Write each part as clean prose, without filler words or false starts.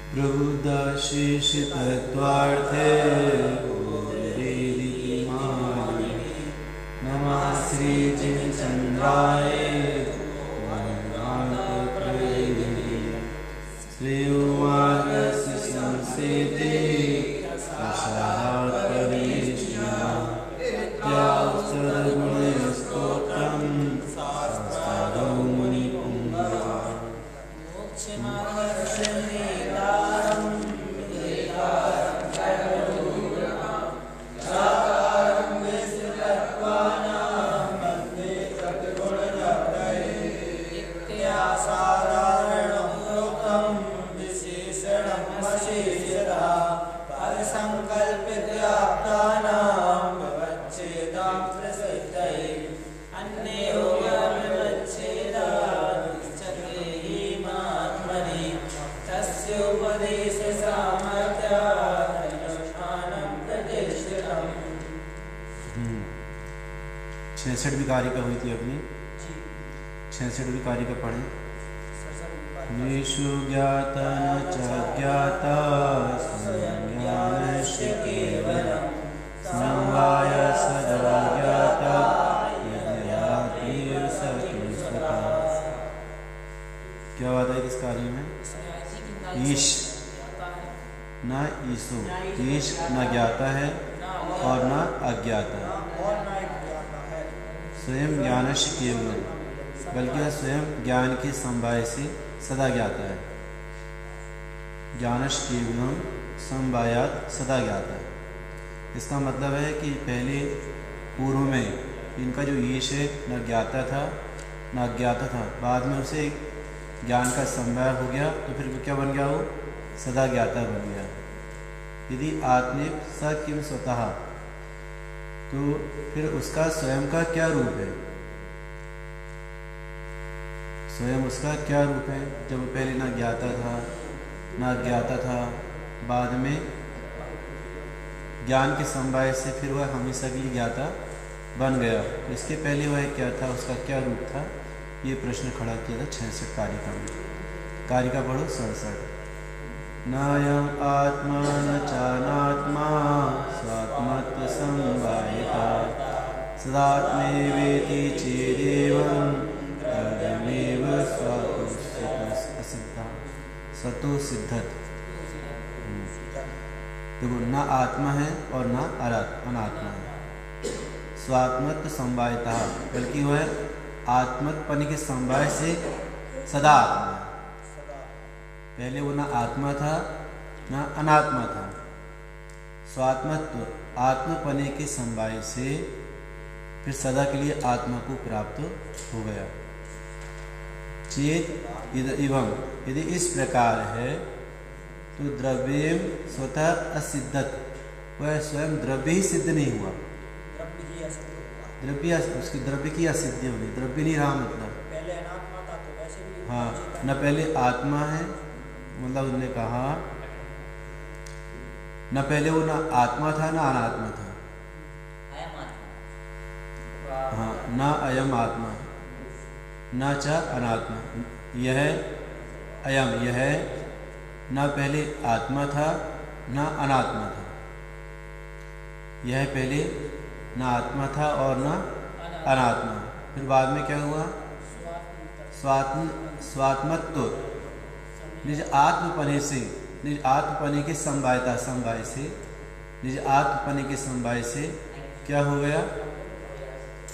प्रबुद्धाशीष तत्त्वार्थे नमः श्री जिनचंद्राय श्री उवाच संसेते सद्गुणस्तोत्रं शास्त्रं छठवीं कारिका हुई थी अपनी 66वीं कारिका पढ़े। निषु ज्ञाता न च ज्ञाता संज्ञानस्य केवलं समवाय सदा ज्ञाता यज्ञातीव सतुस्वता। क्या बात है इस कार्य में? ईश न ईसो, ईश न ज्ञाता है और न अज्ञाता है। स्वयं ज्ञानस्य केवल, बल्कि वह स्वयं ज्ञान के समवाय से सदा ज्ञाता है। ज्ञानस्य केवलम समवायात सदा ज्ञाता है। इसका मतलब है कि पहले पूर्व में इनका जो ईश है न ज्ञाता था न अज्ञाता था, बाद में उसे ज्ञान का समवाय हो गया तो फिर क्या बन गया? वो सदा ज्ञाता बन गया। यदि आत्मिक स किम स्वतः, तो फिर उसका स्वयं का क्या रूप है? स्वयं उसका क्या रूप है? जब पहले ना ज्ञाता था ना अज्ञाता था, बाद में ज्ञान के समवाय से फिर वह हमेशा के लिए ज्ञाता बन गया। तो इसके पहले वह क्या था, उसका क्या रूप था? ये प्रश्न खड़ा किया था 66 कारिका में। कारिका पढ़ो 67। नायम आत्मा न चानात्मा स्वात्मत्व समवायिता सदात्मेवेति चेदेवं तदमेव स्वतो सिद्धत। देखो, न आत्मा है और न अनात्मा है। स्वात्मत्व समवायिता, बल्कि वह आत्मत्पन के समवाय से सदा आत्मा है। पहले वो ना आत्मा था ना अनात्मा था। स्वात्मत्व आत्मपने के समवाय से फिर सदा के लिए आत्मा को प्राप्त हो गया। चेत एवं, यदि इस प्रकार है तो द्रव्य स्वतः असिद्धत, वह स्वयं द्रव्य ही सिद्ध नहीं हुआ। द्रव्य उसकी द्रव्य की असिद्धि होगी। द्रव्य नहीं रहा मतलब पहले अनात्मा था तो वैसे भी हाँ, न पहले आत्मा है, मतलब उन्होंने कहा न पहले वो ना आत्मा था ना अनात्मा था। हाँ, ना अयम आत्मा न च अनात्मा। यह अयम, यह न पहले आत्मा था ना अनात्मा था। यह पहले ना आत्मा था और ना अनात्मा। फिर बाद में क्या हुआ? स्वात्मत्व निज आत्मपने से, निज आत्मपने के समवायता, समवाय से, निज आत्मपने के समवाय से क्या हो गया?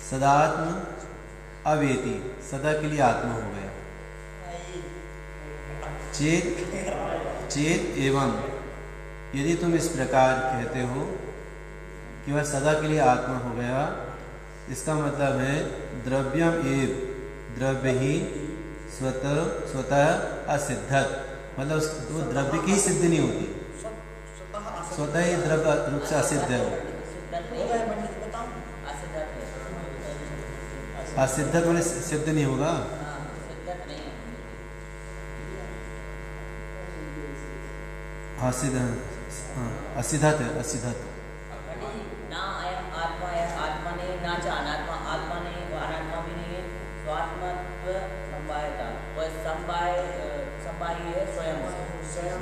सदात्म अवेति, सदा के लिए आत्मा हो गया। चेत एवं, यदि तुम इस प्रकार कहते हो कि वह सदा के लिए आत्मा हो गया, इसका मतलब है द्रव्यम एव, द्रव्य ही स्वतः असिद्धत, मतलब वो द्रव्य की सिद्धि नहीं होती, स्वतः ही द्रव्य रूप से असिद्ध है। असिद्धत मैंने सिद्ध नहीं होगा। असिद्धत है, असिद्धत। ना अयम आत्मा है, आत्मा नहीं, ना च अनात्मा, आत्मा नहीं, अनात्मा भी नहीं है। स्वात्मत्व समवायता, वह समवाय है स्वयं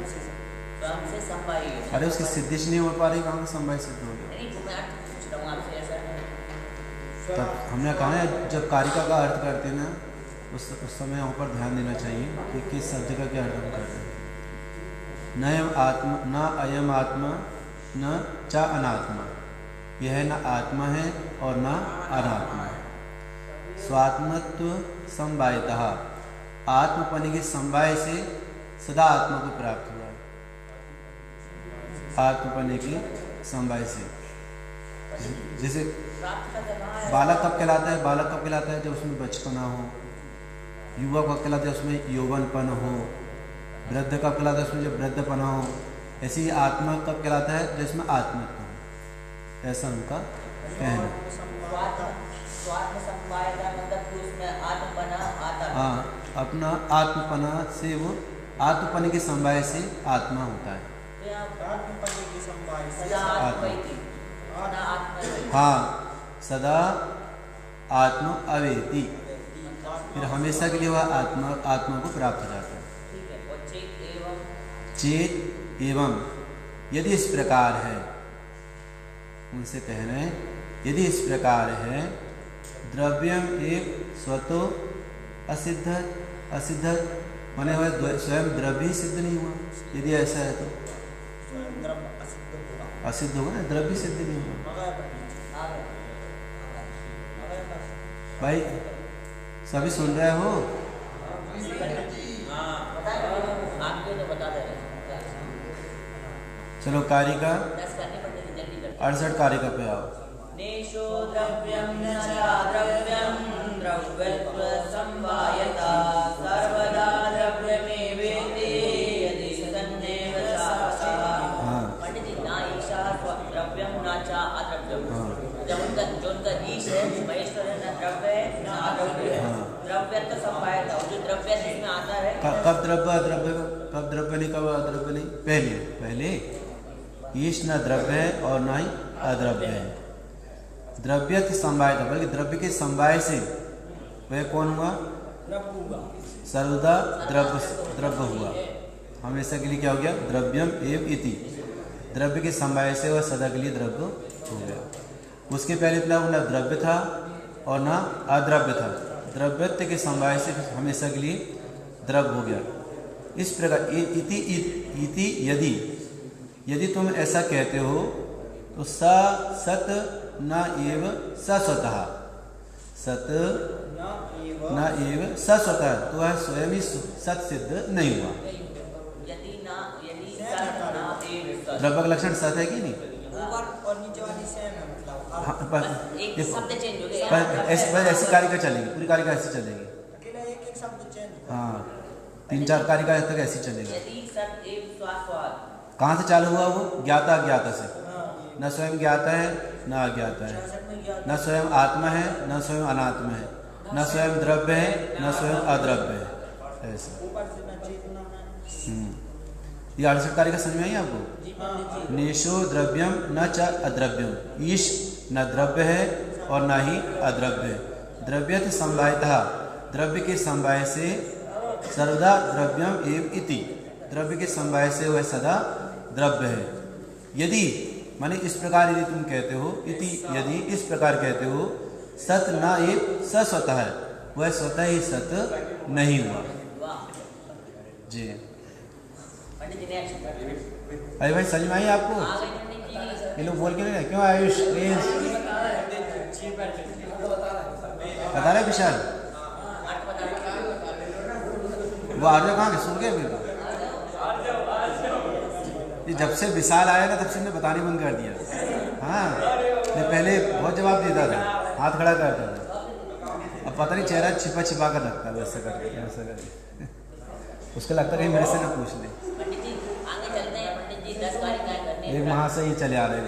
से समवायी है। अरे उसकी सिद्धि नहीं हो पा रही, कहाँ से समवाय सिद्ध हो गया? नहीं, मैं अर्थ पूछ रहा हूँ आपसे ऐसा। तब हमने कहा है जब कारिका का अर्थ करते हैं ना उस समय यहाँ पर ध्यान देना चाहिए कि किस शब्द का क्या अर्थ हम करते हैं। न अयम आत्मा न च अनात्मा, यह न आत्मा है और न अनात्मा है। स्वात्मत्व समवायतः, आत्मपनि के समवाय से सदा आत्मा को प्राप्त हुआ है। आत्मपनि के समवाय से, जैसे बालक कब कहलाता है? बालक कब कहलाता है? जब उसमें बचपना हो। युवा कब कहलाता है? उसमें यौवनपन हो। वृद्ध कब कहलाता है? उसमें जब वृद्धपना हो। ऐसी ही आत्मा कब कहलाता है? जब इसमें आत्मत्व हो। ऐसा उनका कहना। हाँ, अपना आत्मपना से वो आत्मपन के समवाय से आत्मा होता है। हाँ, सदा आत्मा अवेति, फिर हमेशा के लिए वह आत्मा को प्राप्त हो जाता है। चेत एवं, यदि इस प्रकार है, उनसे कह रहे हैं यदि इस प्रकार है, द्रव्यम एक स्वतो असिद्ध माने हुए स्वयं द्रव्य ही सिद्ध नहीं हुआ। यदि ऐसा है तो असिद्ध होगा ना, द्रव्य सिद्ध नहीं हुआ। भाई सभी सुन रहे हो? चलो कारिका 68 कारिका पे आओ। नेशो द्रव्यं न च द्रव्यं द्रव्यत्व समवायता सर्वदा द्रव्यमेवेति यदि सन्नेव साक्षात्। पंडित जी, ना ईशा द्रव्यं न च अद्रव्यं। जब उनका जो उनका ईश है महेश्वर है, न द्रव्य है न अद्रव्य है। द्रव्यत्व समवायता, जो द्रव्य जिसमें आता है। कब द्रव्य अद्रव्य? कब द्रव्य नहीं, कब अद्रव्य नहीं? पहले ईश न द्रव्य है और न ही अद्रव्य है। द्रव्य समवाय था, बल्कि द्रव्य के समवाय से वह कौन हुआ? सर्वदा द्रव्य हुआ। हमेशा के लिए क्या हो गया? द्रव्यम एव इति, द्रव्य के समवाय से वह सदा के लिए द्रव्य हो गया। उसके पहले तो न द्रव्य था और न अद्रव्य था, द्रव्यत्व के समवाय से हमेशा के लिए द्रव्य हो गया। इस प्रकार इति यदि तुम ऐसा कहते हो तो सत न एव स्वतः, सत न एव स्वतः, तो वह स्वयं ही सत सिद्ध नहीं हुआ। द्रव्य का लक्षण सत है कि नहीं? ऐसी कारिका चलेगी, पूरी कारिका ऐसी चलेगी। हाँ, 3-4 कारिका तक ऐसी चलेगी। कहाँ से चालू हुआ वो? ज्ञाता अज्ञाता से। न स्वयं ज्ञाता है न अज्ञाता है, न स्वयं आत्मा है न स्वयं अनात्मा है, न स्वयं द्रव्य है न स्वयं अद्रव्य है। ऐसा ये 68 कारिका समझ में आई आपको? नेशो द्रव्यम न च अद्रव्यम, ईश न द्रव्य है और न ही अद्रव्य है। द्रव्यत समवायतः, द्रव्य के समवाय से सर्वदा द्रव्यम एव इति, द्रव्य के समवाय से वह सदा द्रव्य है। यदि माने इस प्रकार यदि तुम कहते हो, इति यदि इस प्रकार कहते हो, सत न एव स्वतः है, वह स्वतः ही सत नहीं हुआ। जी अरे भाई समझ में आई आपको? ये लोग बोल के नहीं, क्यों आयुष प्लीज बता रहे? विशाल वो आर्य कहाँ के सुन गए? फिर जब से विशाल आया ना तब से हमने बताने बंद कर दिया। हाँ, मैं पहले बहुत जवाब देता था, हाथ खड़ा करता था, अब पता नहीं चेहरा छिपा कर रखता है वैसे करके। उसको लगता है मेरे से ना पूछ ले। एक वहाँ से ही चले आ रहे हैं।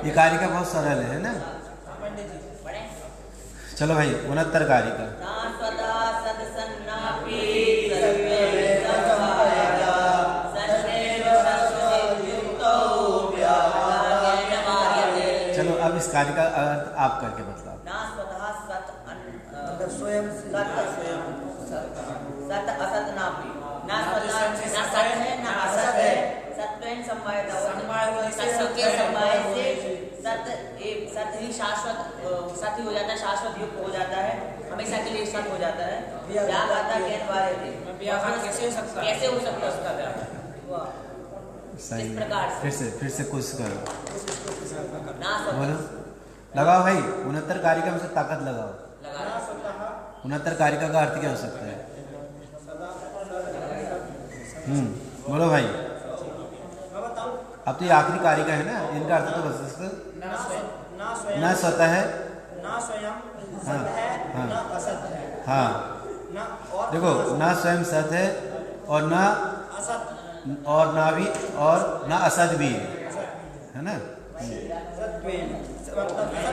ये कारिका बहुत सरल है ना? चलो भाई 69 कारिका। चलो अब इस कारिका अर्थ आप करके बतलाओ। स्वयं सत असत नापी ना सत है ना असत है। सत्वेन संवायता सत्य के संवाय से सत ही शाश्वत सत ही हो जाता है, शाश्वत युक्त हो जाता है, हमेशा के लिए सत हो जाता है। व्याघाता के अनिवार्य थे, कैसे हो सकता है उसका व्याघात? सही। इस प्रकार से फिर से कोशिश करो। ना बोलो, लगाओ भाई 69 कारिका में से ताकत लगाओ। लगा 69 कारिका का अर्थ क्या हो सकता है? बोलो भाई। अब तो ये आखिरी कारिका है ना, इनका अर्थ तो बस ना स्वतः है, ना स्वयं हाँ, सत है, हाँ, ना असत है, हाँ। ना और देखो, ना स्वयं सत है और ना असत और ना भी और ना असत भी है ना। सत्वेन मतलब सत्य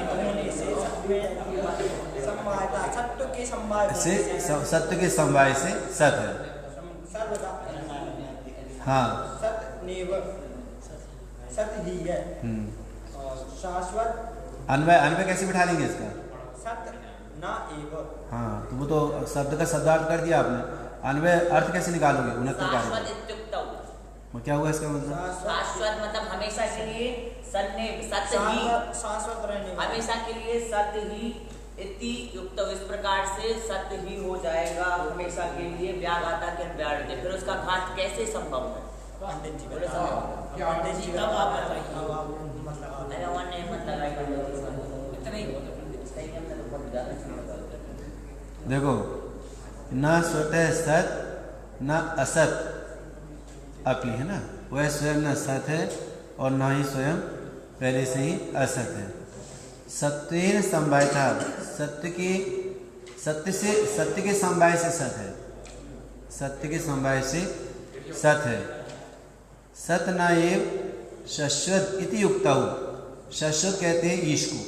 होने से सत्वेन संवायता सत्य के संवाय से सत्य के समवाय से सत है। सर्वदा हाँ। सत नेव सत ही है। शाश्वत अन्वय कैसे बिठा लेंगे इसका? सत ना एव। हाँ, तो वो तो शब्द का शब्दार्थ कर दिया आपने, अन्वय अर्थ कैसे निकालोगे? 69 शाश्वत कारिका इत्युक्तौ। क्या हुआ इसका मतलब? शाश्वत मतलब हमेशा के लिए सत्य ही, शाश्वत रहने वाला। हमेशा के लिए सत्य ही इति युक्त, इस प्रकार से सत्य ही हो जाएगा हमेशा के लिए। व्याघाता के व्याढ़ दे, फिर उसका घात कैसे संभव है? पंडित जी बोले समझ पंडित जी तब आप बताइए। मतलब अरे वन ने मत लगाइए, इतना ही बोलो पंडित जी, कहीं हमने तो बहुत ज्यादा चीज़ देखो, ना स्वतः सत ना असत अपी है ना, वह स्वयं न सत है और ना ही स्वयं पहले से ही असत है। सत्वेन संवायता, सत्य के समवाय से सत है, सत्य के समवाय से सत है। सत न एव शाश्वत इति युक्ता हो, शाश्वत कहते हैं ईश को,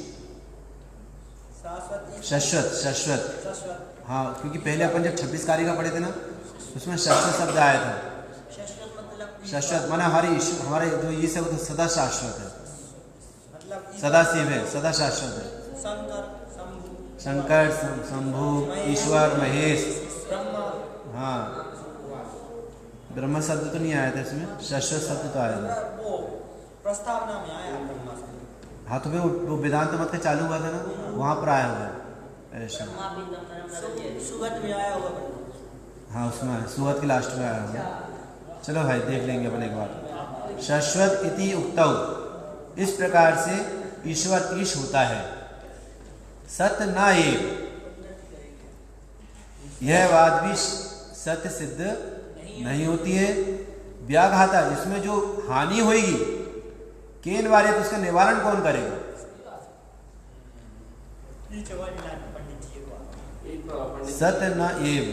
शाश्वत। हाँ, क्योंकि पहले अपन जब 26 कारिका पढ़े थे ना, उसमें शाश्वत शब्द आया था। शाश्वत माना हमारे जो ईश है वो तो सदा शाश्वत है, सदा शिव है, सदा शाश्वत है। शंकर, शंभु, ईश्वर, महेश। हाँ, ब्रह्म शब्द तो नहीं आया था इसमें, शाश्वत शब्द तो आया था। वो प्रस्तावना में आया ब्रह्मा शब्द। हाँ, तो वो वेदांत मत का चालू हुआ था ना, वहाँ पर आया हुआ है ऐसा। सुगत में आया हुआ। हाँ, उसमें सुगत के लास्ट में आया हुआ है। चलो भाई, देख लेंगे अपन एक बार। शाश्वत इति उक्तौ, इस प्रकार से ईश्वर ईश होता है। सत न एव, यह बात भी सत्य सिद्ध नहीं होती है। व्याघाता, इसमें जो हानि होगी, केन वाले, तो उसका निवारण कौन करेगा? सत न एव,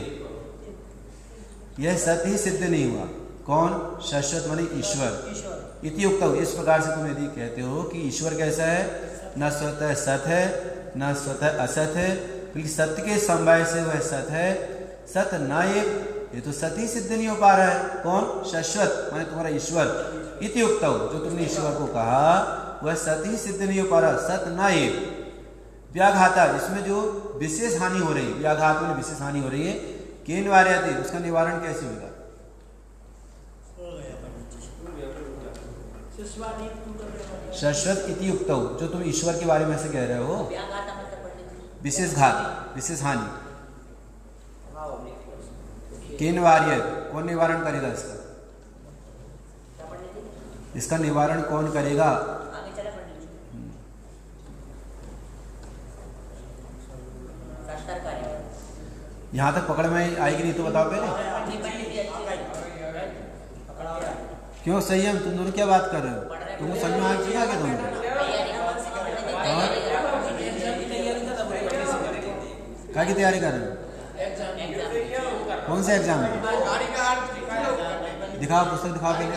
यह सत्य ही सिद्ध नहीं हुआ। कौन? शाश्वत माने ईश्वर। इति उक्तौ, इस प्रकार से तुम यदि कहते हो कि ईश्वर कैसा है, न स्वतः सत है न स्वतः असत है, क्योंकि सत्य के समवाय से वह सत है। सत न एव, ये तो सत ही सिद्ध नहीं हो पा रहा है। कौन? शाश्वत माने तुम्हारा ईश्वर। इति उक्तौ, जो तुमने ईश्वर को कहा वह सत ही सिद्ध नहीं हो पा रहा। सत न एव। व्याघाता, इसमें जो विशेष हानि हो रही है, व्याघात में विशेष हानि हो रही है, केन वार्यते, उसका निवारण कैसे होगा? शाश्वत इति उक्तौ, जो तुम ईश्वर के बारे में से कह रहे हो, विशेष घात, विशेष हानि। केन वार्य, कौन निवारण करेगा इसका? इसका निवारण कौन करेगा? यहाँ तक पकड़ में आएगी नहीं तो बताओ पहले। क्यों संयम, तुम दोनों क्या बात कर रहे हो? तुमको समझ में आ चुका क्या तुमको? क्या की तैयारी कर रहे हो? कौन सा एग्जाम है? दिखाओ, पुस्तक दिखाओ पहले।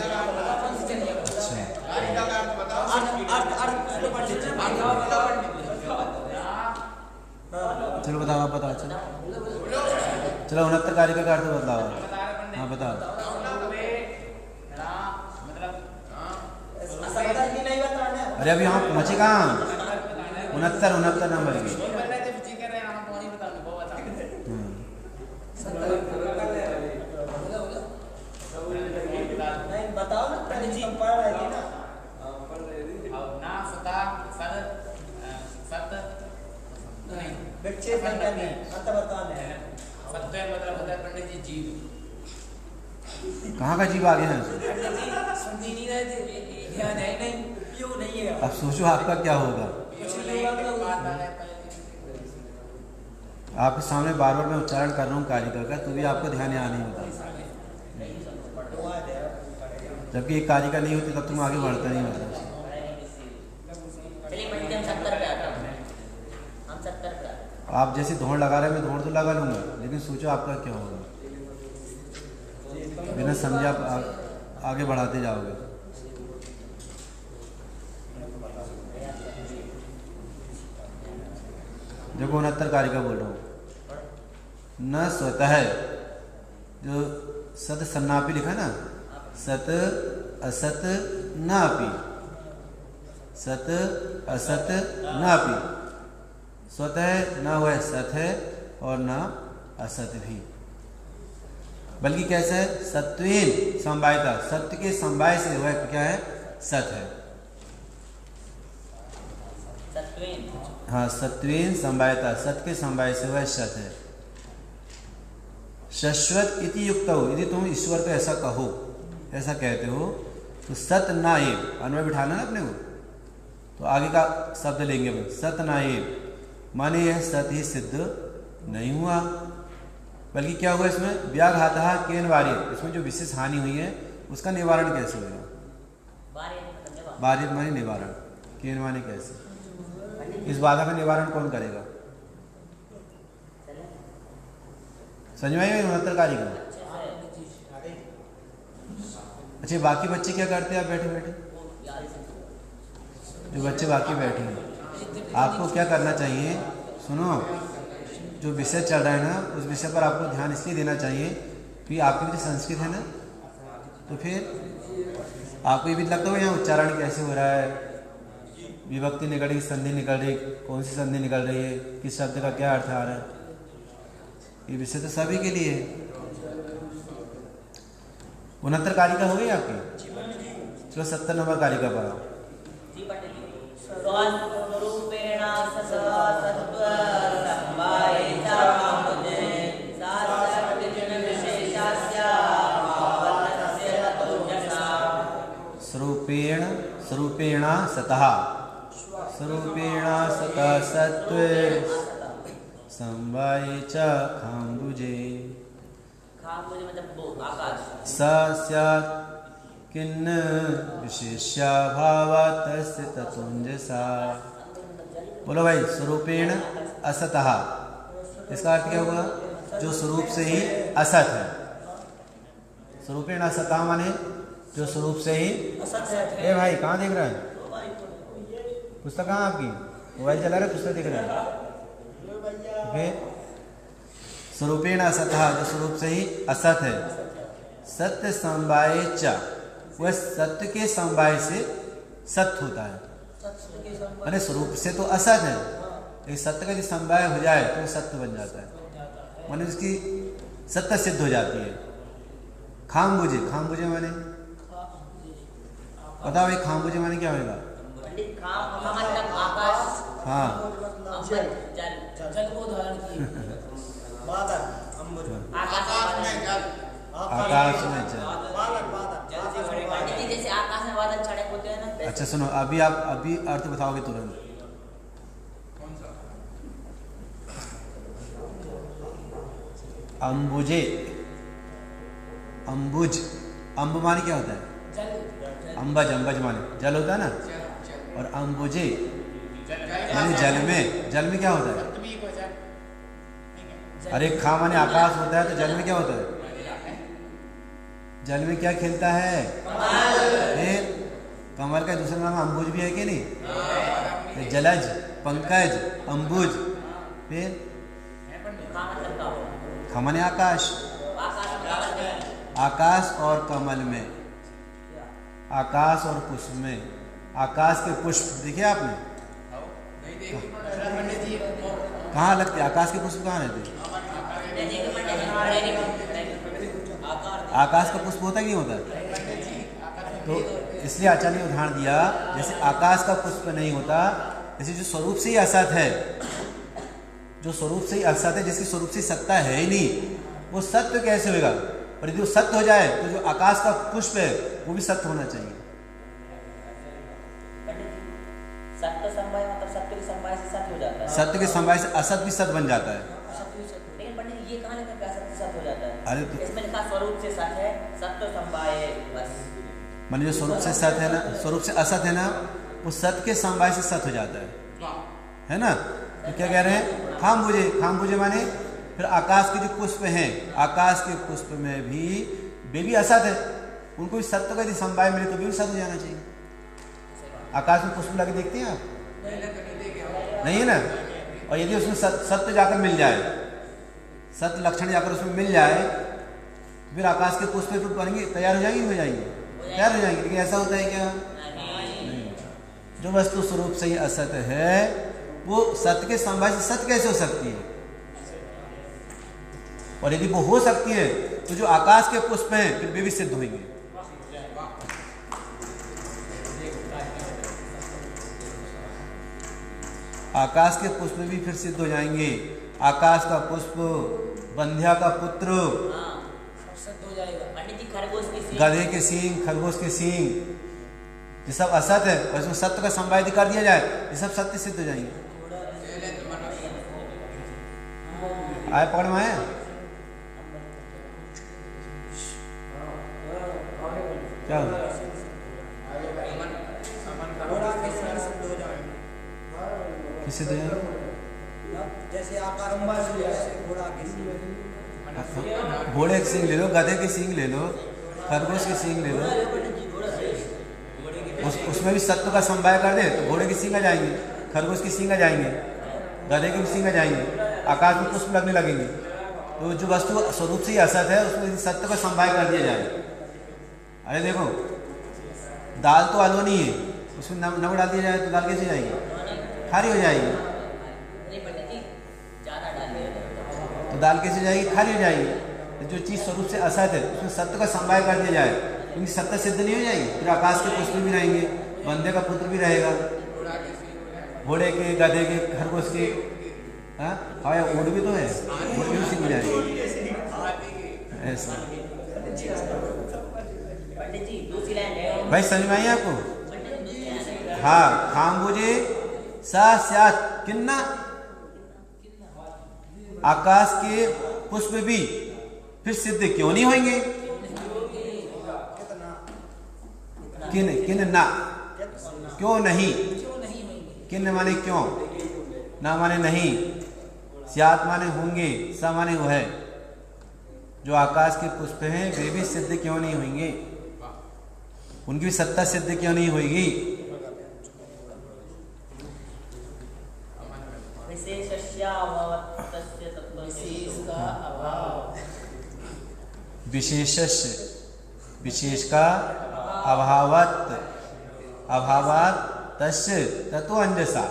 अच्छा, चलो बताओ, आप बताओ। चलो 69 कारिका का अर्थ बताओ। हाँ बताओ। अरे अभी यहाँ पहुंचे कहाँ? 69 नंबर की। विक्षेप नहीं करनी, अंत बताना है। सत्य मतलब होता है पंडित जी जीव। कहाँ का जीव आ गया है? पंडित जी समझी नहीं रहे थे, ध्यान है नहीं, उपयोग नहीं है। अब सोचो आपका क्या होगा। कुछ नहीं बात आ रहा है। आपके सामने बार बार मैं उच्चारण कर रहा हूँ कारिका का, तो भी आपको ध्यान यहाँ नहीं होता। जबकि एक कारिका नहीं होती तब तुम आगे बढ़ता नहीं मतलब। चलिए पंडित हम 70 पे आते हैं, हम 70 पे आते हैं। आप जैसे दौड़ लगा रहे हैं, मैं दौड़ तो लगा लूंगा, लेकिन सोचो आपका क्या होगा। बिना समझे आप आगे बढ़ाते जाओगे। देखो 69 कारिका बोल रहा हूँ। न स्वतः, जो सत सन्नापी लिखा है ना, सत असत नापी, सत असत नापी, स्वतः न वह सत है और न असत भी, बल्कि कैसा है, सत्वेन समवायता, सत्य के समवाय से वह क्या है, सत है। सत्वेन, हाँ, सत्वेन समवायता, सत्य के समवाय से वह सत है। शश्वत इति युक्त हो, यदि तुम ईश्वर को ऐसा कहो, ऐसा कहते हो, तो सत नाएव, अन्वय बिठाना ना अपने को, तो आगे का शब्द लेंगे अपन, सत नाएव, माने यह सत ही सिद्ध नहीं हुआ, बल्कि क्या हुआ इसमें, व्याघातः केन वार्य, इसमें जो विशेष हानि हुई है उसका निवारण कैसे होगा। वार्य माने निवारण, केन माने कैसे, इस बाधा का निवारण कौन करेगा। समझ में आई 69 कारिका। अच्छा, बाकी बच्चे क्या करते हैं आप बैठे बैठे, जो बच्चे बाकी बैठे हैं, आपको क्या करना चाहिए, सुनो, जो विषय चल रहा है ना, उस विषय पर आपको ध्यान इसलिए देना चाहिए कि आपके भी संस्कृत है ना, तो फिर आपको ये भी लगता होगा यहाँ उच्चारण कैसे हो रहा है, विभक्ति निकल रही, संधि निकल रही, कौन सी संधि निकल रही है, किस शब्द का क्या अर्थ आ रहा है, ये विषय तो सभी के लिए है। 69 कारिका हो गई आपकी, चलो 70 नंबर कारिका पर आओ। स्वरूपेण सत्व समवायिता मुझे सात्विक विशेषस्य भावस्य तोजसा। स्वरूपेण, स्वरूपेण सतः, स्वरूपेण सतः सत्वे समवाये च खाम्बुजे, खाम्बुजे मतलब वो आकाश, स स्यात् किन्न विशेष्या भावात् तस्य ततुञ्जसा। बोलो भाई, स्वरूपेण असतः, इसका अर्थ क्या हुआ, जो स्वरूप से ही असत है। स्वरूपेण असतः माने जो स्वरूप से ही असत है। ए भाई कहाँ देख रहा है, पुस्तक कहाँ आपकी, मोबाइल चला रहा है, पुस्तक देख रहा है। ओके, स्वरूपेण असतः, जो स्वरूप से ही असत है, सत्य समवाये च, वह सत्य के समवाय से सत्य होता है, अरे स्वरूप से तो असत है, लेकिन सत्य का जो समवाय हो जाए तो सत्य बन जाता है, माने उसकी सत्य सिद्ध हो जाती है। खाम्बुजे, खाम्बुजे माने बताओ भाई, खाम्बुजे माने क्या होगा। पंडित खाम मतलब आकाश, हाँ, जल, जल को धारण किए, बादल, अम्बुज, आकाश में जल, आकाश में जल। पंडित जी जैसे आकाश में बादल छाड़े होते हैं ना। अच्छा सुनो, अभी आप अभी अर्थ बताओगे तुरंत। अम्बुजे, अम्बुज, अम्ब माने क्या होता है, अम्बज, अम्बज माने जल होता है ना, और अम्बुजे माने जल में, जल में क्या होता है, अरे खा माने आकाश होता है, तो जल में क्या होता है, जल में क्या खिलता है, फिर कमल का दूसरा नाम अम्बुज भी है कि नहीं, जलज, पंकज, अम्बुज, फिर खमने आकाश, आकाश और कमल में, आकाश और पुष्प में, आकाश के पुष्प देखे आपने कहाँ लगते, आकाश के पुष्प कहाँ रहते, आकाश का पुष्प होता कि नहीं होता, तो इसलिए आचार्य ने उदाहरण दिया, जैसे आकाश का पुष्प नहीं होता, जैसे जो स्वरूप से ही असत है, जो स्वरूप से ही असत है, जिसकी स्वरूप से सत्ता है ही नहीं, वो सत्य कैसे होगा? और यदि वो सत्य हो जाए तो जो आकाश का पुष्प है वो भी सत्य होना चाहिए। सत्य समवाय मतलब सत्य के समवाय से सत्य हो जाता है। सत्य के समवाय से असत भी सत्य बन जाता है। लेकिन पंडित जी ये कहाँ लिखा है सत्य सत्य हो जाता है? अरे तो इसमें लिखा स्वरूप से सत्य है, सत्य समवाय बस। माने जो स्वरूप से सत्य है ना, स्वरूप से असत है ना, वो सत्य के समवाय से सत्य हो जाता है ना? तो क्या कह रहे हैं? खाम बुझे माने फिर आकाश के जो पुष्प हैं, आकाश के पुष्प में भी वे भी असत है, उनको भी सत्य का यदि समवाय मिले तो भी सत्य हो जाना चाहिए। आकाश में पुष्प लगे देखते हैं आप? नहीं है ना? और यदि उसमें सत्य जाकर मिल जाए, सत्य लक्षण जाकर उसमें मिल जाए, फिर आकाश के पुष्प बनेंगे, तैयार हो जाएंगे, हो जाएंगे, तैयार हो जाएंगे। लेकिन ऐसा होता है क्या? नहीं। जो वस्तु स्वरूप से ही असत्य है वो सत्य के समवाय से सत्य कैसे हो सकती है? और यदि वो हो सकती है तो जो आकाश के पुष्प हैं फिर वे भी सिद्ध होंगे। आकाश के पुष्प भी फिर सिद्ध हो जाएंगे। आकाश का पुष्प, बंध्या का पुत्र, सिद्ध हो जाएगा। पंडित जी खरगोश की सींग, गधे के सींग, खरगोश के सींग, ये सब असत है और इसमें सत्य का समवाय कर दिया जाए, ये सब सत्य सिद्ध हो जाएंगे। आए पकड़ में आए? क्या हुआ? घोड़ा के सींग सिद्ध हो जाएंगे। किससे दे जाएंगे? जैसे आकाश में जैसे घोड़ा के सींग। घोड़े के सींग ले लो, गधे के सींग ले लो, खरगोश के सींग ले लो, उसमें भी सत्य का समवाय कर दे तो घोड़े की सींग आ जाएंगे, खरगोश की सींग आ जाएंगे, गधे की भी सींग आ जाएंगे, आकाश में पुष्प लगने लगेंगे। तो जो वस्तु स्वरूप से ही असत है उसमें सत्य का समवाय कर दिया जाए। अरे देखो, दाल तो आलू नहीं है, उसमें नमक डाल दिया जाए तो दाल कैसे जाएगी? खारी हो जाएगी। तो दाल कैसे जाएगी? खारी हो जाएगी। जो चीज़ स्वरूप से असत है उसमें सत्य का समवाय कर दिया जाए, क्योंकि सत्य सिद्ध नहीं हो जाएगी। फिर आकाश के पुष्प भी रहेंगे, बंदे का पुत्र भी रहेगा, घोड़े के, गधे के, खरगोश के, हाँ ऊँट भी तो है, ऊँट भी सिद्ध हो जाएगी। ऐसा भाई समझ में आई आपको? हाँ, खाम बुझे सा स्यात् किन्ना, आकाश के पुष्प भी फिर सिद्ध क्यों नहीं होंगे? किन ना, क्यों नहीं? किन माने क्यों, ना माने नहीं, स्यात् माने होंगे, सा माने वो है। जो आकाश के पुष्प हैं वे भी सिद्ध क्यों नहीं होंगे? उनकी भी सत्ता सिद्ध क्यों नहीं होगी? विशेष का अभावत, अभावात तस्य ततो अंजसा,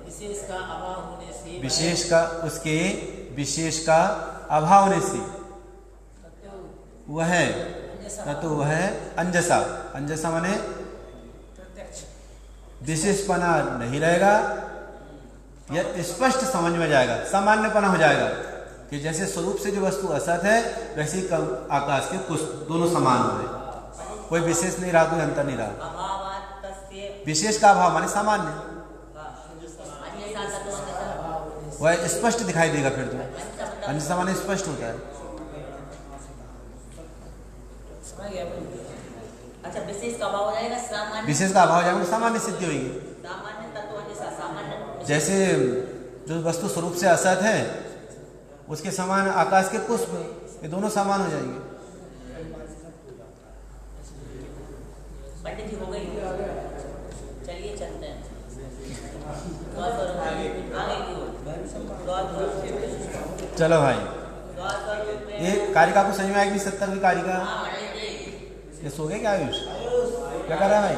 विशेष का अभाव होने से, विशेष का उसके विशेष का अभाव होने से वह है ततो वह है अंजसा। अंजसा माने विशेषपना नहीं रहेगा, यह स्पष्ट समझ में जाएगा, सामान्यपना हो जाएगा कि जैसे स्वरूप से जो वस्तु असत है वैसे ही आकाश के पुष्प दोनों समान हो गए, कोई विशेष नहीं रहा, कोई अंतर नहीं रहा। विशेष का अभाव माने सामान्य, वह स्पष्ट दिखाई देगा। फिर तो अंजसा माने स्पष्ट होता है। अच्छा, विशेष का अभाव हो जाएगा, सामान्य, विशेष का अभाव हो जाएगा, सामान्य सिद्धि होगी। सामान्य तत्व जैसा सामान्य, जैसे जो वस्तु स्वरूप से असत है उसके समान आकाश के पुष्प, ये दोनों समान हो जाएंगे। पंडित जी हो गई, चलिए चलते हैं। चलो भाई, ये कारिका को समझ में आएगी? 70 की कारिका। ये सो गए क्या आयुष? क्या कर रहा है भाई?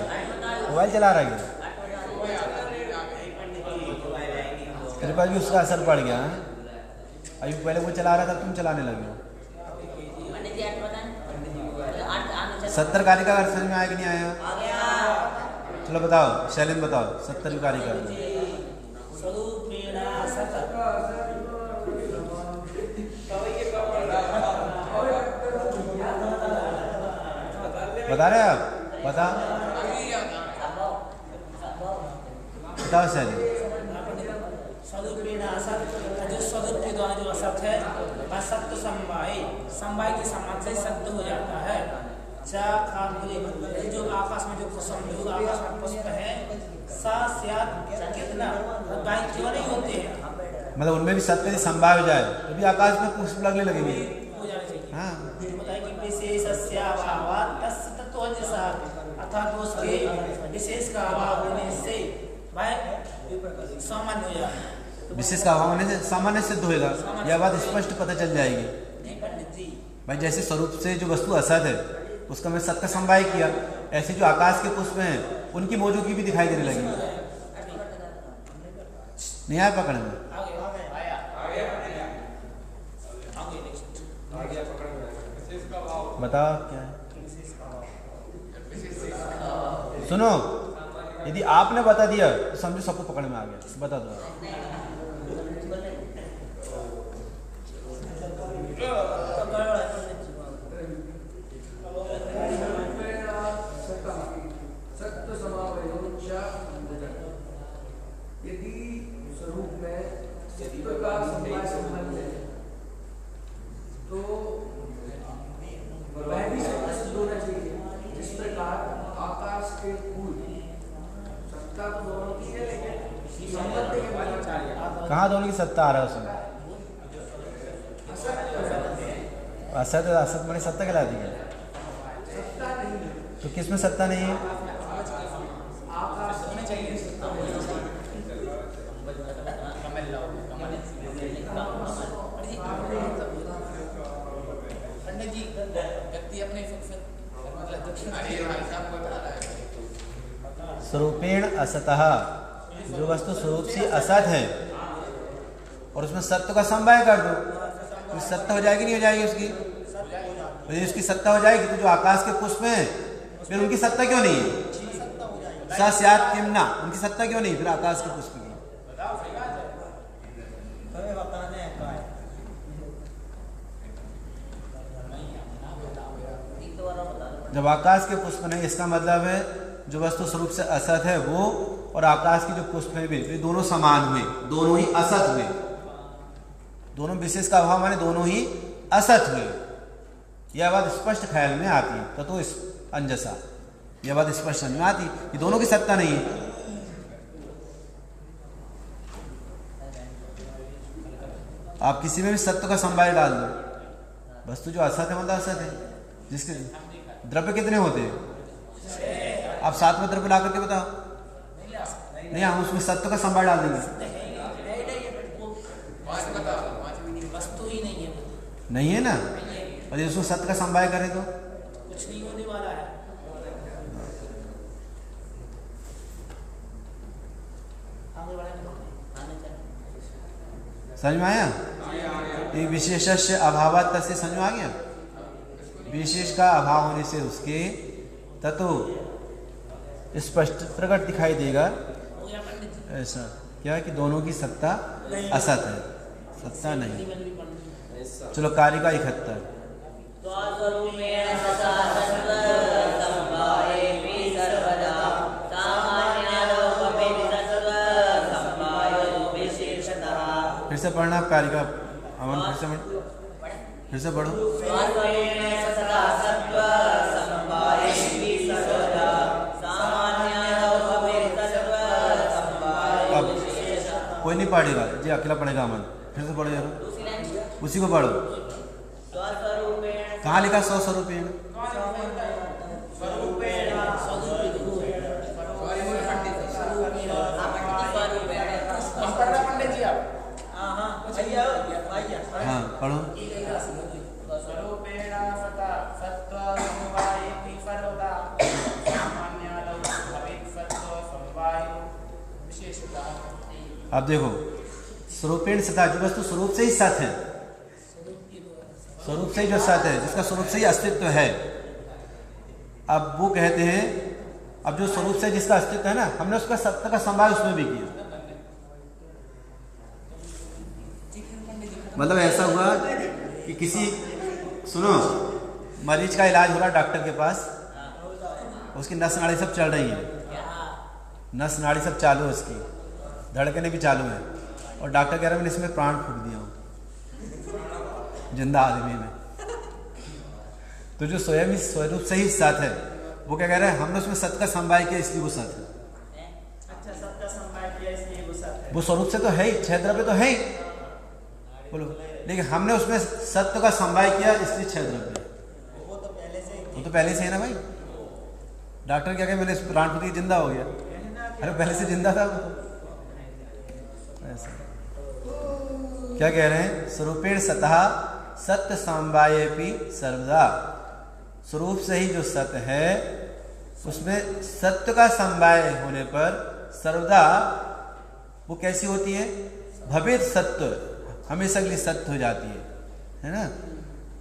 मोबाइल चला रहा है क्या? तेरे पास भी उसका असर पड़ गया है? अभी पहले वो चला रहा था, तुम चलाने लगे हो। 70 कारिका का समझ में आया कि नहीं आया? चलो बताओ, शैलेंद्र बताओ 70 की कारिका। बता रहे हैं आप? बताओ सही। स्वरूपेण असत, जो स्वरूप के द्वारा जो असत है वह सत्य समवाय, समवाय के संबंध से सत्य हो जाता है। जो आकाश में जो पुष्प आकाश में पुष्प है कितना क्यों नहीं होते हैं, मतलब उनमें भी सत्य यदि संभाव हो जाए तो भी आकाश में पुष्प लगने लगेंगे। हो जाना चाहिए। हाँ बताया कि विशेषस्याभावात् तस्य तत्त्वज्ञसा, अर्थात उसके विशेष का अभाव होने से वह सामान्य हो जाता है। विशेष का अभाव होने से सामान्य सिद्ध होएगा, यह बात स्पष्ट पता चल जाएगी। नहीं पंडित जी, भाई जैसे स्वरूप से जो वस्तु असत है उसका मैं सत्य संवाय किया, ऐसे जो आकाश के पुष्प हैं उनकी मौजूदगी भी दिखाई देने लगी। नहीं आया पकड़ में? बताओ क्या है? सुनो, यदि आपने बता दिया तो समझो सबको पकड़ में आ गया। बता दो। यदि स्वरूप में सत्य का समवाय संबंध है तो वह भी सत्य सिद्ध होना चाहिए। जिस प्रकार आकाश के फूल सत्ता तो दोनों की है, लेकिन संबंध के बारे में कहाँ दोनों की सत्ता आ रहा है उसमें? असत असत मैंने सत्ता कहलाती है। सत्ता नहीं है तो किसमें सत्ता नहीं है? आकाश में चाहिए। पंडित जी व्यक्ति अपने स्वरूपेण असतः, जो वस्तु स्वरूप से असत है और उसमें सत्य का समवाय कर दो तो सत्ता हो जाएगी नहीं हो जाएगी उसकी? यदि उसकी सत्ता हो जाएगी तो जो आकाश के पुष्प हैं फिर उनकी सत्ता क्यों नहीं है? स्यात् किम न, उनकी सत्ता क्यों नहीं फिर आकाश के पुष्प की? जब आकाश के पुष्प नहीं, इसका मतलब है जो वस्तु स्वरूप से असत है वो और आकाश की जो पुष्प है वे दोनों समान हुए, दोनों ही असत हुए। दोनों विशेष का अभाव माने दोनों ही असत हुए। यह बात स्पष्ट ख्याल में आती है। तो अंजसा, यह बात स्पष्ट समझ में आती कि दोनों की सत्ता नहीं है। आप किसी में भी सत्य का संवाय डाल दो, वस्तु जो असत है मतलब असत है। जिसके द्रव्य कितने होते हैं? आप 7 में द्रव्य ला करके बताओ। नहीं, हम उसमें सत्य का संवाय डाल देंगे। वस्तु ही नहीं है, नहीं है ना? और यदि उसमें सत्य का संवाय करें तो कुछ नहीं होने वाला है। समझ में आया? ये विशेषस्य अभावात् तस्य समझ में आ गया? विशेष का अभाव होने से उसके ततो स्पष्ट प्रकट दिखाई देगा। ऐसा क्या कि दोनों की सत्ता असत है, सत्ता नहीं। चलो कार्य का 71। फिर से पढ़ना कार्य का अमन, फिर से पढ़ो। कोई नहीं पढ़ेगा जी, अकेला पढ़ेगा अमन। फिर से पढ़ो यार, उसी को पढ़ो। कहाँ लिखा? स्वरूपेण। हाँ पढ़ो। अब देखो, स्वरूपेण सता, जो वस्तु स्वरूप से ही सत है, स्वरूप से ही जो सत है, जिसका स्वरूप से ही अस्तित्व है। अब वो कहते हैं, अब जो स्वरूप से जिसका अस्तित्व है ना, हमने उसका सत्य का संवाय उसमें भी किया। मतलब ऐसा हुआ कि किसी, सुनो, मरीज का इलाज हो रहा डॉक्टर के पास, उसकी नस नाड़ी सब चल रही है, नस नाड़ी सब चालू है, उसकी धड़कने भी चालू है, और डॉक्टर कह रहा है मैंने इसमें प्राण फूंक दिया हूँ जिंदा आदमी में। तो जो स्वयं ही स्वरूप से ही सत है, वो क्या कह रहे हैं, हमने उसमें सत का समवाय किया इसलिए वो सत है। अच्छा, सत का समवाय किया इसलिए वो सत है। वो स्वरूप से तो है ही, छह द्रव्य तो है ही, बोलो, लेकिन हमने उसमें सत्य का समवाय किया इसलिए छह द्रव्य। वो तो पहले से ही, वो तो पहले से है ना भाई। डॉक्टर क्या कहे, मैंने प्राण फूंक दिया जिंदा हो गया, अरे पहले से जिंदा था वो तो। ऐसा क्या कह रहे हैं, स्वरूपेण सतः सत्य समवायेपि सर्वदा, स्वरूप से ही जो सत्य है उसमें सत्य का समवाय होने पर सर्वदा वो कैसी होती है, भवेत सत्य, हमेशा के लिए सत्य हो जाती है ना।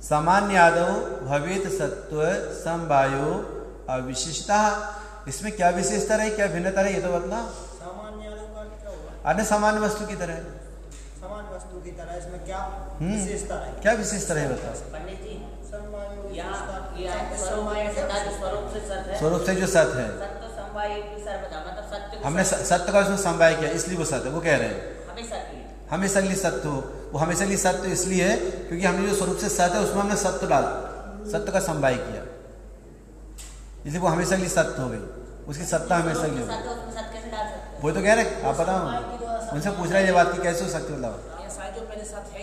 सामान्य आदौ भवेत सत्व समवायो अविशिष्टता, इसमें क्या विशेषता रही, क्या भिन्नता रही, ये तो बतला। सामान्य आदि का क्या हुआ, अन्य सामान्य वस्तु की तरह, समान वस्तु की तरह इसमें क्या विशेषता है, क्या विशेषता रही बताओ। पंडित जी, समवाय यहाँ स्वरूप से सत है, स्वरूप से जो सत्य है, सत्य समवाय की सर्वदा, मतलब सत्य को हमने सत्य का उसमें समवाय किया इसलिए वो सत्य है। वो कह रहे हैं हमेशा के लिए, हमेशा के लिए सत्य हो, वो हमेशा के लिए सत्य इसलिए है क्योंकि हमने जो स्वरूप से सत्य है उसमें हमने सत्य डाल, सत्य का समवाय किया, इसलिए वो हमेशा के लिए सत्य हो गई, उसकी सत्ता हमेशा के लिए हो गई। सत्य उसमें सत्य कैसे डाल सकते हैं? वही तो कह रहे, आप बताओ, उनसे पूछ रहे हैं ये बात की कैसे हो सकती है, बताओ।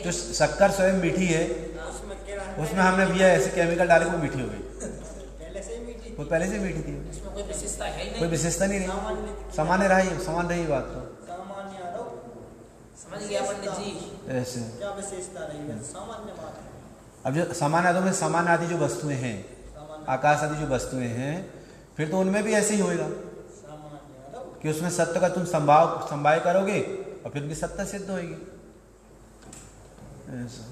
जो शक्कर स्वयं मीठी है उसमें क्या है, उसमें हमने भी ऐसे केमिकल डाले वो मीठी हो गई, पहले से ही मीठी, वो पहले से मीठी थी, इसमें कोई विशेषता है ही कोई नहीं। विशेषता नहीं रही, सामान्य रही, समान रही बात तो सामान्य आदौ, समझ गया पंडित जी। ऐसे। क्या विशेषता रही है, सामान्य बात है। अब जो सामान्य आदि में सामान्य आदि जो वस्तुएं हैं, आकाश आदि जो वस्तुएं हैं, फिर तो उनमें भी ऐसे ही होएगा सामान्य आदौ, कि उसमें सत्य का तुम समवाय करोगे और फिर उनकी सत्ता सिद्ध होगी। ऐसा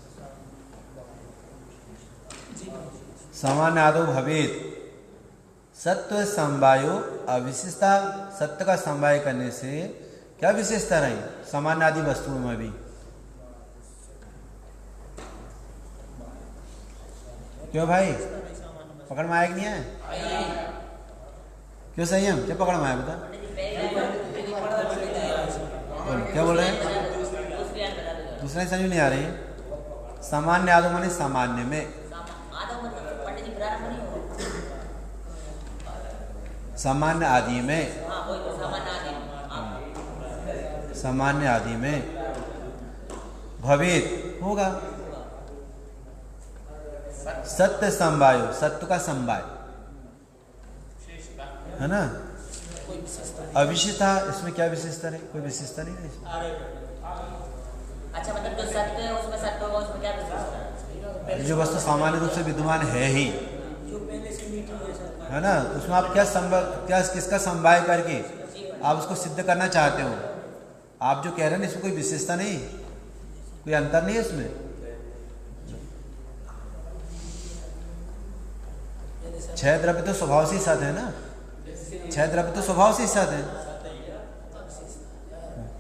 सामान्य आदो भवेत सत्व समवायो अविशेषता, सत्य का समवाय करने से क्या विशेषता रही सामान्य आदि वस्तुओं में भी। क्यों भाई, पकड़ में आया कि नहीं आया? क्यों संयम, क्या पकड़ में आया बता, क्या बोल रहे हैं? दूसरे समझ नहीं आ रही है। सामान्य आदो माने सामान्य में, पंडित जी प्रारंभ नहीं हो, सामान्य आदि में, हाँ वही तो सामान्य आदि में, सामान्य आदि में भवेत होगा सत्य समवायो, सत्य का समवाय है ना। अविशेषता, इसमें क्या विशेषता है, कोई विशेषता नहीं है इसमें। अच्छा मतलब जो सत्य है उसमें सत्य होगा, उसमें क्या विशेषता है? जो वस्तु सामान्य रूप से विद्यमान है ही, जो पहले से मीठी है ना, उसमें आप क्या किसका समवाय करके आप उसको सिद्ध करना चाहते हो। आप जो कह रहे हैं इसमें कोई विशेषता नहीं, कोई अंतर नहीं है इसमें। छह द्रव्य तो स्वभाव से ही सत है ना, छह द्रव्य तो स्वभाव से ही सत है,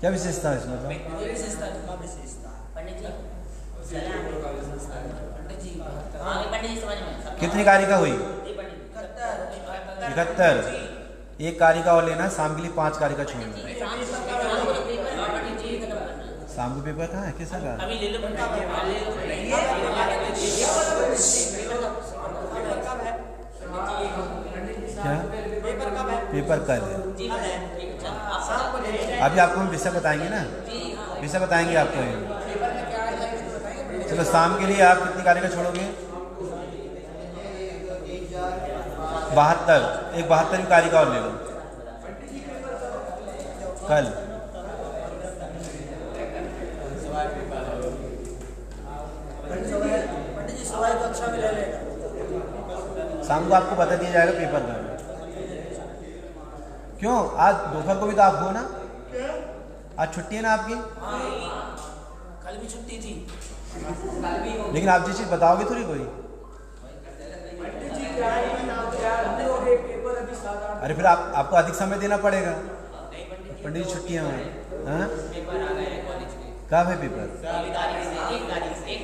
क्या विशेषता है इसमें? पंडित जी हाँ पंडित जी समझ में, कितनी कारिका हुई? जी पंडित 71। एक कारिका और लेना, शाम के लिए 5 कारिका छोड़ना। जी, शाम को पेपर पंडित जी खत्म करना। शाम को पेपर कहाँ है, किसका का? अभी ले लो पंडित जी, क्या पेपर कल है? जी ठीक है, आप अभी आपको हम विषय बताएंगे ना, विषय बताएंगे आपको ये। चलो शाम के लिए आप कितनी कारिका छोड़ोगे? 72। एक 72 कारिका और ले लो कल। पंडित जी सवाई को अच्छा भी ले लेगा। शाम को आपको बता दिया जाएगा पेपर का। क्यों, आज दोपहर को भी तो आप हो ना, आज छुट्टी है ना आपकी, कल भी छुट्टी थी। लेकिन आप जिस चीज बताओगे थोड़ी कोई। अरे फिर आपको अधिक समय देना पड़ेगा, पंडित जी छुट्टियां हैं। कब है पेपर? एक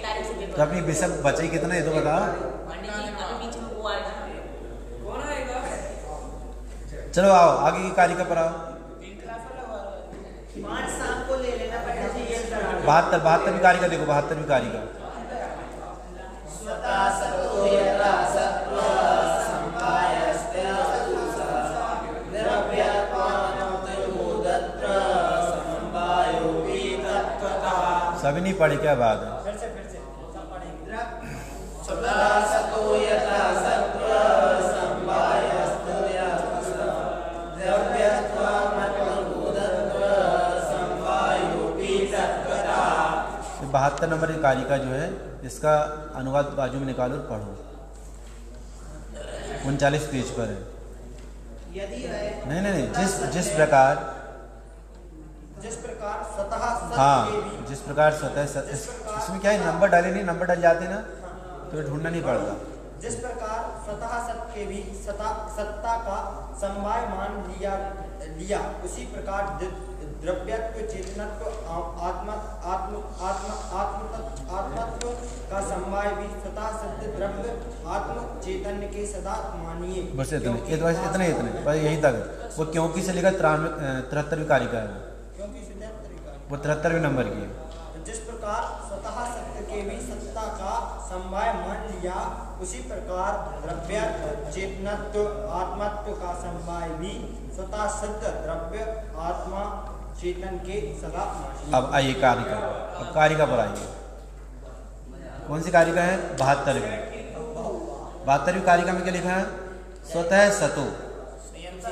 तारीख से पेपर। तो अपनी विषय बचे कितना ये तो बताओ। पंडित जी अभी बीच में वो आएगा ना, चलो आओ आगे की कारिका पर आओ। 5 शाम को ले लेना पंडित जी ये 72 भी कारिका देखो, 72 भी कारिका। स्वतः सतो यथा सत्व संपायस्ते द्रव्यत्वानुत्तरोदत्र समवायो वितत्वतः। सभी नहीं पढ़े, क्या बात है। फिर से सब पढ़ेंगे। स्वतः सतो यथा सत्व संपायस्ते द्रव्यत्वानुत्तरोदत्र समवायो वितत्वतः। 72 नंबर की कारिका जो है इसका अनुवाद बाजू में निकालो और पढ़ो। 39 पेज पर है। यदि है नहीं, जिस प्रकार स्वतः सत्य हाँ, के भी जिस प्रकार स्वतः इसमें क्या है, नंबर डाले नहीं, नंबर डल जाते ना तो ढूंढना नहीं पड़ता। जिस प्रकार स्वतः सत्य के भी सत्ता का समवाय मान लिया उसी प्रकार द्रव्यत्व चेतनत्व आत्मत्व का समवाय भी स्वतः सत्य द्रव्य आत्म चैतन्य के सदा मानिए। बस इतने बस यही तक। वो क्योंकि से लेकर 73वीं कारिका है, वो 73वें नंबर की है। जिस प्रकार स्वतः सत्य के भी सत्ता का समवाय मान लिया उसी प्रकार द्रव्यत्व चेतनत्व आत्मत्व का समवाय भी स्वतः सत्य द्रव्य आत्मा चेतन के सदा मानिए। अब आइए कारिका, अब कारिका पर आइए। कौन सी कारिका है? 72वीं। 72वीं कारिका में क्या लिखा है? स्वतः सतो, तो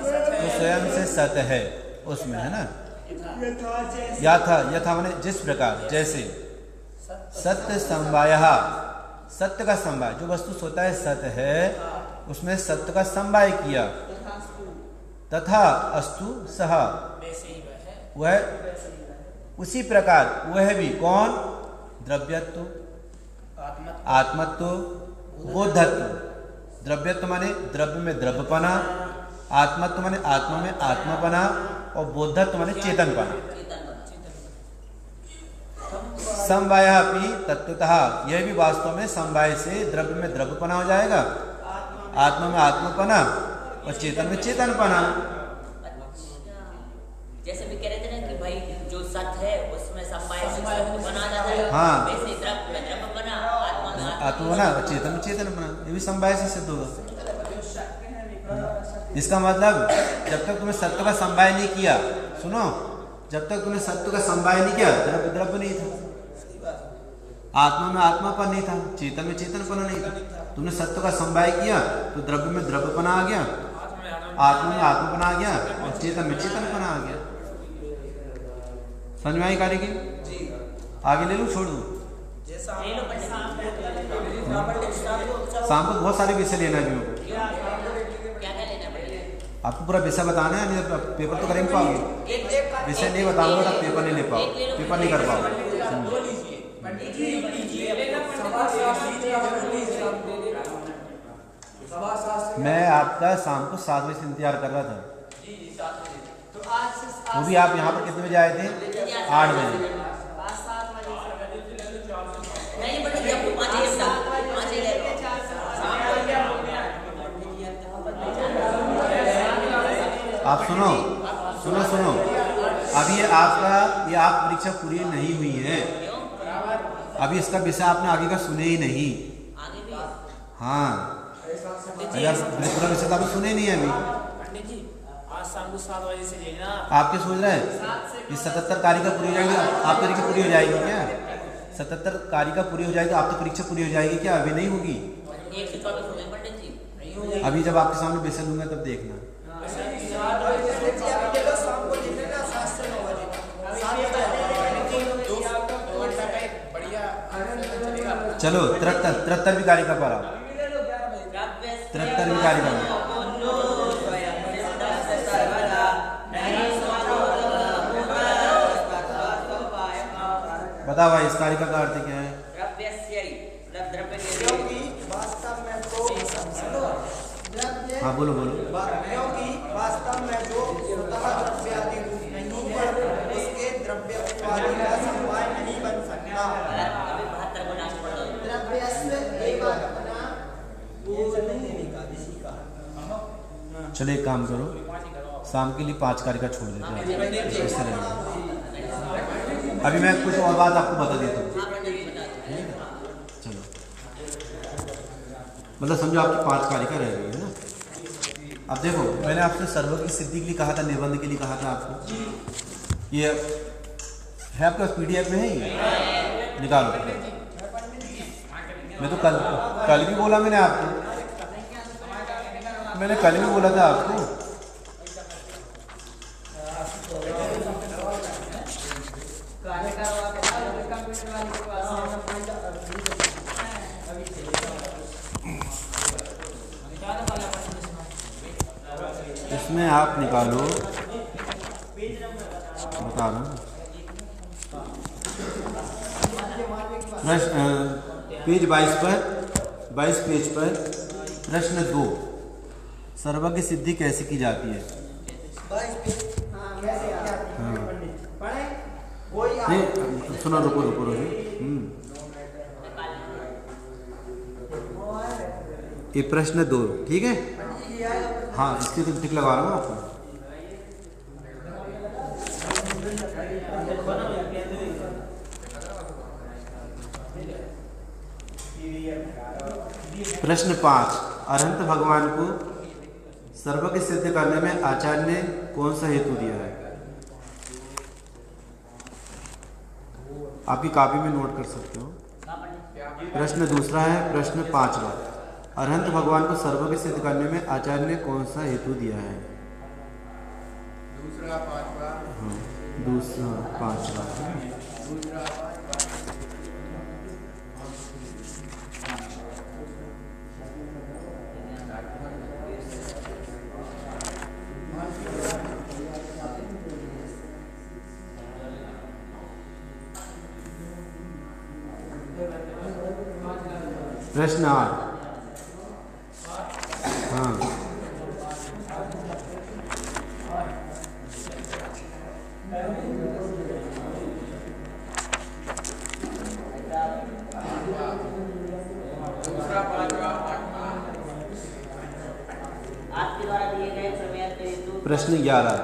स्वयं से सत है उसमें, है ना। यथा माने जिस प्रकार, जैसे सत्य समवाय, सत्य का समवाय, जो वस्तु स्वतः सत्य है उसमें सत्य का समवाय किया। तथा अस्तु सह, वह उसी प्रकार वह भी, कौन? द्रव्यत्व, आत्मत्व, बोधत्व। द्रव्यत्व माने द्रव्य में द्रव्यपना, आत्मत्व माने आत्मा में आत्मपना, और बोधत्व माने चेतनपना। समवाय भी तत्वतः, यह भी वास्तव में समवाय से द्रव्य में द्रव्यपना हो जाएगा, आत्मा में आत्मपना और चेतन में चेतनपना। जैसे भी कह रहे थे ना कि भाई जो सत्य है उसमें समवाय से बना जाता है, हाँ। वैसे द्रव्य में द्रव्यपना, आत्मा में आत्मपना और चेतन में चेतनपना, ये भी समवाय से सिद्ध होगा। इसका मतलब जब तक तुमने सत्य का समवाय नहीं किया, सुनो, जब तक तुमने सत्य का समवाय नहीं किया, द्रव्य नहीं था, आत्मा में आत्मापन नहीं था, चेतन में चेतनपना नहीं था। तुमने सत्य का समवाय किया तो द्रव्य में द्रव्यपना आ गया, आत्मा में आत्मपना आ गया और चेतन में चेतनपना आ गया। समझ में आई कार्य की? आगे ले लूं, छोड़ दूं? शाम को बहुत सारे विषय लेना भी होगा। आपको पूरा विषय बताना है, नहीं पेपर तो करेंगे पाओगे। विषय नहीं बताऊंगा तो पेपर नहीं ले पाओ, पेपर नहीं कर पाओगे। मैं आपका शाम को 7 बजे से इंतजार कर रहा था। वो भी आप यहाँ पर कितने बजे आए थे? 8 बजे। आप सुनो, अभी ये आप परीक्षा पूरी नहीं हुई है, अभी इसका विषय आपने आगे का सुने ही नहीं। हाँ, पूरा विषय तो आपने सुने ही नहीं है अभी। आज शाम को 7 बजे से लेना। आप क्या सोच रहे हैं कि 77 कारिका पूरी हो जाएगी, आप परीक्षा पूरी हो जाएगी क्या? 77 कारिका पूरी हो जाएगी, आप तो परीक्षा पूरी हो जाएगी क्या? अभी नहीं होगी। 124 हो गए पंडित जी। अभी जब आपके सामने विषय लूंगा तब देखना। चलो 73वीं कारिका पर आओ। 73वीं कारिका में बताओ भाई, इस कारिका का अर्थ क्या है? हाँ बोलो। क्योंकि वास्तव में जो स्वतः द्रव्यादि नहीं है उसके द्रव्यत्वादि का समवाय नहीं बन सकता। चलो एक काम करो, शाम के लिए 5 कारिका छोड़ देते हैं, ऐसे रहेगा। अभी मैं कुछ और बात आपको बता देता हूँ, चलो। मतलब समझो आपकी 5 कारिका रह गई है ना। अब देखो, मैंने आपसे सर्व की सिद्धि के लिए कहा था, निबंध के लिए कहा था आपको। ये है आपके पास PDF में है, ये निकालो। मैं तो कल भी बोला, मैंने आपको, मैंने कल भी बोला था आपको। इसमें आप निकालो, बता रहा हूँ, पेज 22 पेज पर प्रश्न 2, सर्व की सिद्धि कैसे की जाती है? नहीं, सुनो, रुको। ये प्रश्न 2, ठीक है? हाँ, इसके तो टिक लगा रहा हूँ आपको। प्रश्न 5, अनंत भगवान को सर्व की सिद्ध करने में आचार्य ने कौन सा हेतु दिया है? आपकी कॉपी में नोट कर सकते हो। प्रश्न दूसरा है, प्रश्न 5वां, अनंत भगवान को सर्व की सिद्ध करने में आचार्य ने कौन सा हेतु दिया है? दूसरा 5वां। हाँ, दूसरा 5वां। प्रश्न 8, हाँ, आपके द्वारा दिए गए समय हेतु प्रश्न 11,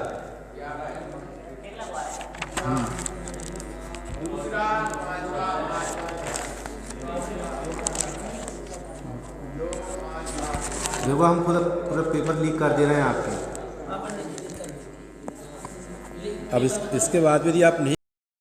देखो हम पूरा पेपर लीक कर दे रहे हैं आपके। अब इसके बाद यदि आप नहीं